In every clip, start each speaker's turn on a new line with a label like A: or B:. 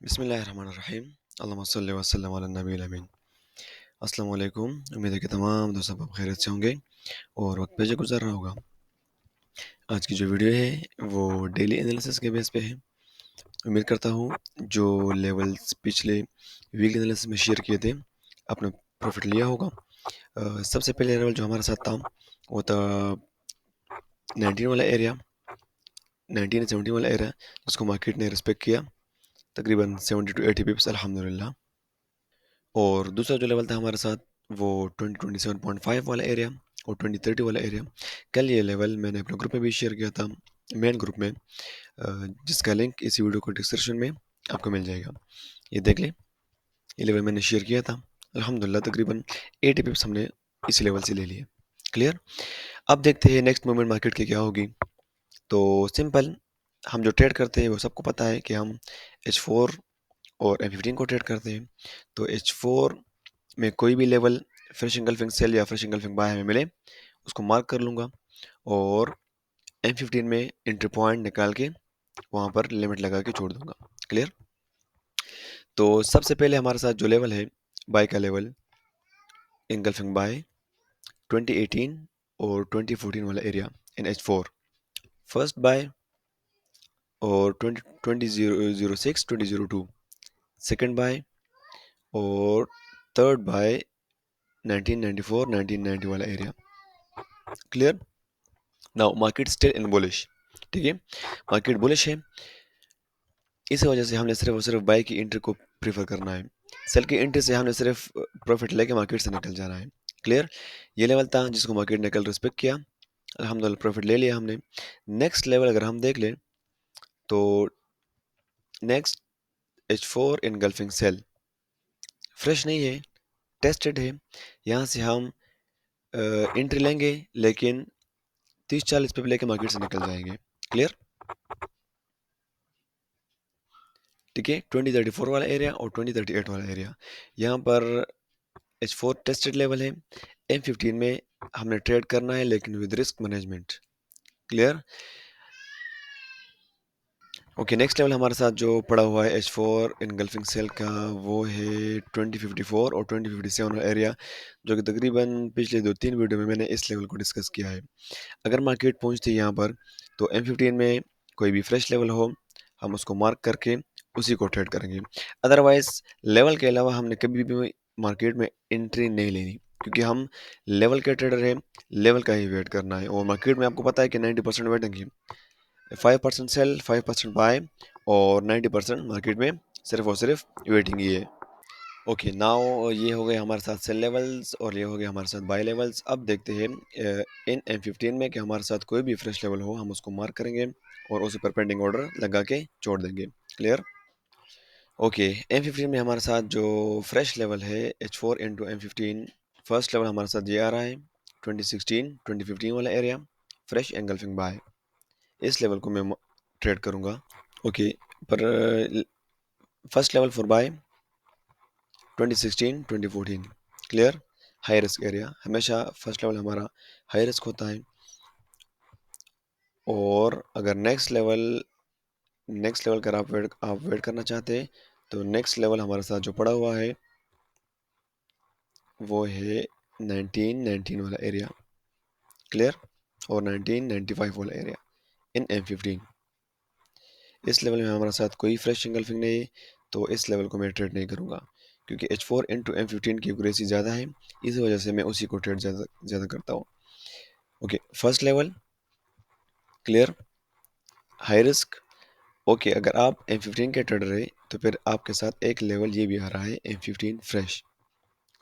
A: बिस्मिल्लाहिर्रहमानिर्रहीम। अल्लाहुम्मा सल्लि व सल्लिम अला नबील अमीन। अस्सलाम वालेकुम। उम्मीद है कि तमाम दोस्त आप खैरियत से होंगे और वक्त पे जो गुजर रहा होगा। आज की जो वीडियो है वो डेली एनालिसिस के बेस पे है। उम्मीद करता हूँ जो लेवल्स पिछले वीकली एनालिसिस में शेयर किए थे आपने प्रॉफिट लिया होगा। सबसे पहले लेवल जो हमारे साथ था वो था 19 वाला एरिया, 1970 वाला एरिया, जिसको मार्केट ने रिस्पेक्ट किया तकरीबन 70 टू 80 पिप्स अल्हम्दुलिल्लाह। और दूसरा जो लेवल था हमारे साथ वो 2027.5 वाला एरिया और 2030 वाला एरिया। कल ये लेवल मैंने अपने ग्रुप में भी शेयर किया था, मेन ग्रुप में, जिसका लिंक इसी वीडियो को डिस्क्रिप्शन में आपको मिल जाएगा। ये देख लें, ये लेवल मैंने शेयर किया था। अल्हम्दुलिल्लाह तकरीबन 80 पिप्स हमने इसी लेवल से ले लिए। क्लियर। अब देखते हैं नेक्स्ट मूवमेंट मार्केट की क्या होगी। तो सिंपल, हम जो ट्रेड करते हैं वो सबको पता है कि हम H4 और M15 को ट्रेड करते हैं। तो H4 में कोई भी लेवल फ्रेश इंगल्फिंग सेल या फ्रेश इंगल्फिंग बाय हमें मिले उसको मार्क कर लूँगा और M15 में एंट्री पॉइंट निकाल के वहाँ पर लिमिट लगा के छोड़ दूंगा। क्लियर। तो सबसे पहले हमारे साथ जो लेवल है बाय का लेवल इंगल्फिंग बाय 2018 और 2014 वाला area in H4। First by और 2006 2002, सेकंड बाय और थर्ड बाय 1994 1990 वाला area. Clear. Now market still in bullish. ठीक है, मार्केट बुलिश है, इस वजह से हमने सिर्फ और सिर्फ बाय की एंट्री को प्रीफर करना है। सेल की एंट्री से हमने सिर्फ प्रॉफिट लेके मार्केट से निकल जाना है। क्लियर। ये लेवल था जिसको मार्केट ने कल रिस्पेक्ट किया, अल्हम्दुलिल्लाह प्रॉफिट ले लिया हमने। नेक्स्ट लेवल अगर हम देख लें तो next H4 engulfing cell fresh नहीं है, टेस्टेड है। यहाँ से हम एंट्री लेंगे लेकिन 30-40 पे लेके मार्केट से निकल जाएंगे। क्लियर। ठीक है, 2034 वाला एरिया और 2038 वाला एरिया, यहाँ पर H4 टेस्टेड लेवल है। M15 में हमने ट्रेड करना है लेकिन with risk management. Clear. Okay, next level हमारे साथ जो पड़ा हुआ है H4 इनगल्फिंग सेल का वो है 2054 और 2057 वाला एरिया, जो कि तकरीबन पिछले 2-3 वीडियो में मैंने इस लेवल को डिस्कस किया है। अगर मार्केट पहुंचती है यहाँ पर तो M15 में कोई भी फ्रेश लेवल हो हम उसको मार्क करके उसी को ट्रेड करेंगे। अदरवाइज लेवल के अलावा हमने कभी भी मार्केट में एंट्री नहीं लेनी, क्योंकि हम लेवल के ट्रेडर हैं, लेवल का ही वेट करना है। और मार्केट में आपको पता है कि 90% वेटिंग है, 5% सेल 5% बाय और 90% मार्केट में सिर्फ और सिर्फ वेटिंग ही है। ओके, नाउ ये हो गए हमारे साथ सेल लेवल्स और ये हो गए हमारे साथ बाय लेवल्स। अब देखते हैं इन M15 में कि हमारे साथ कोई भी फ्रेश लेवल हो हम उसको मार्क करेंगे और उसी पर पेंडिंग ऑर्डर लगा के छोड़ देंगे। क्लियर। ओके, M15 में हमारे साथ जो फ्रेश लेवल है H4 into M15, first level हमारे साथ ये आ रहा है 2016 2015 वाला एरिया, फ्रेश एंगल्फिंग बाय। इस लेवल को मैं ट्रेड करूंगा। ओके, पर first level for buy 2016 2014। Clear. High risk area, हमेशा फर्स्ट लेवल हमारा हाई रिस्क होता है। और अगर नेक्स्ट लेवल का आप वेट करना चाहते हैं तो नेक्स्ट लेवल हमारे साथ जो पड़ा हुआ है वो है 1919 वाला एरिया। क्लियर। और 1995 वाला एरिया इन M15। इस लेवल में हमारे साथ कोई फ्रेश इंगल्फिंग नहीं है तो इस लेवल को मैं ट्रेड नहीं करूंगा, क्योंकि H4 इंटू M15 की एक्यूरेसी ज़्यादा है, इस वजह से मैं उसी को ट्रेड ज़्यादा करता हूँ। Okay, first level clear, high risk. Okay, अगर आप M15 के ट्रेडर है तो फिर आपके साथ एक लेवल ये भी आ रहा है M15 फ्रेश।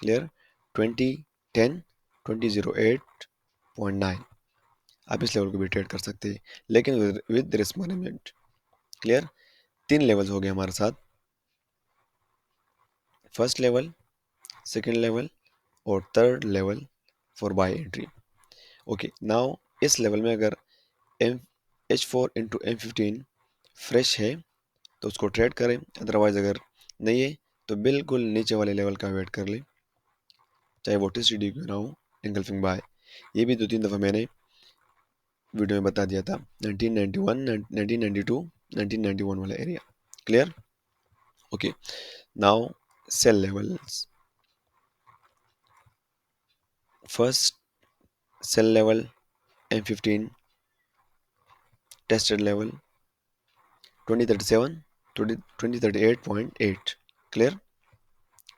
A: क्लियर। 2010 2008.9, आप इस लेवल को भी ट्रेड कर सकते हैं लेकिन with risk management. Clear. 3 levels हो गए हमारे साथ, फर्स्ट लेवल, सेकेंड लेवल और third level for buy entry. Okay, now इस लेवल में अगर M H4 into M15 fresh है तो उसको ट्रेड करें, अदरवाइज अगर नहीं है तो बिल्कुल नीचे वाले लेवल का वेट कर लें, चाहे वो TCD क्यों ना हो, इंगल्फिंग बाय। ये भी 2-3 दफ़ा मैंने वीडियो में बता दिया था, 1991 1992 1991 वाला area. Clear. Okay, now sell levels. First sell level M15 tested level 2037 2038.8 clear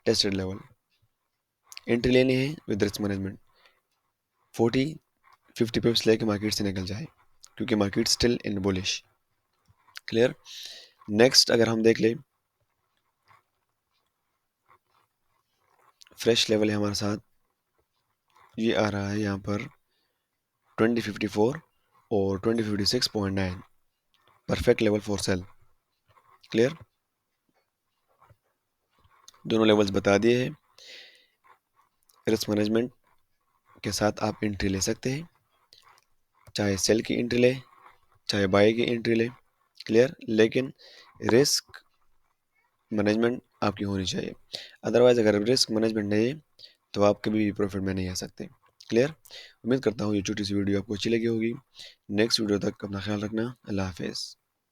A: tested level. Entry लेनी है विद रिस्क मैनेजमेंट 40-50 पिप्स लेके मार्केट से निकल जाए क्योंकि market still in bullish clear. Next अगर हम देख ले फ्रेश लेवल है हमारे साथ, ये आ रहा है यहाँ पर 2054 और 2056.9 perfect level for sale clear. दोनों लेवल्स बता दिए हैं। रिस्क मैनेजमेंट के साथ आप एंट्री ले सकते हैं, चाहे सेल की एंट्री ले चाहे बाय की एंट्री ले क्लियर, लेकिन रिस्क मैनेजमेंट आपकी होनी चाहिए। अदरवाइज अगर रिस्क मैनेजमेंट नहीं है तो आप कभी भी प्रॉफिट में नहीं आ सकते क्लियर। उम्मीद करता हूँ ये छोटी सी वीडियो आपको अच्छी लगी होगी। नेक्स्ट वीडियो तक अपना ख्याल रखना। अल्लाह हाफिज़।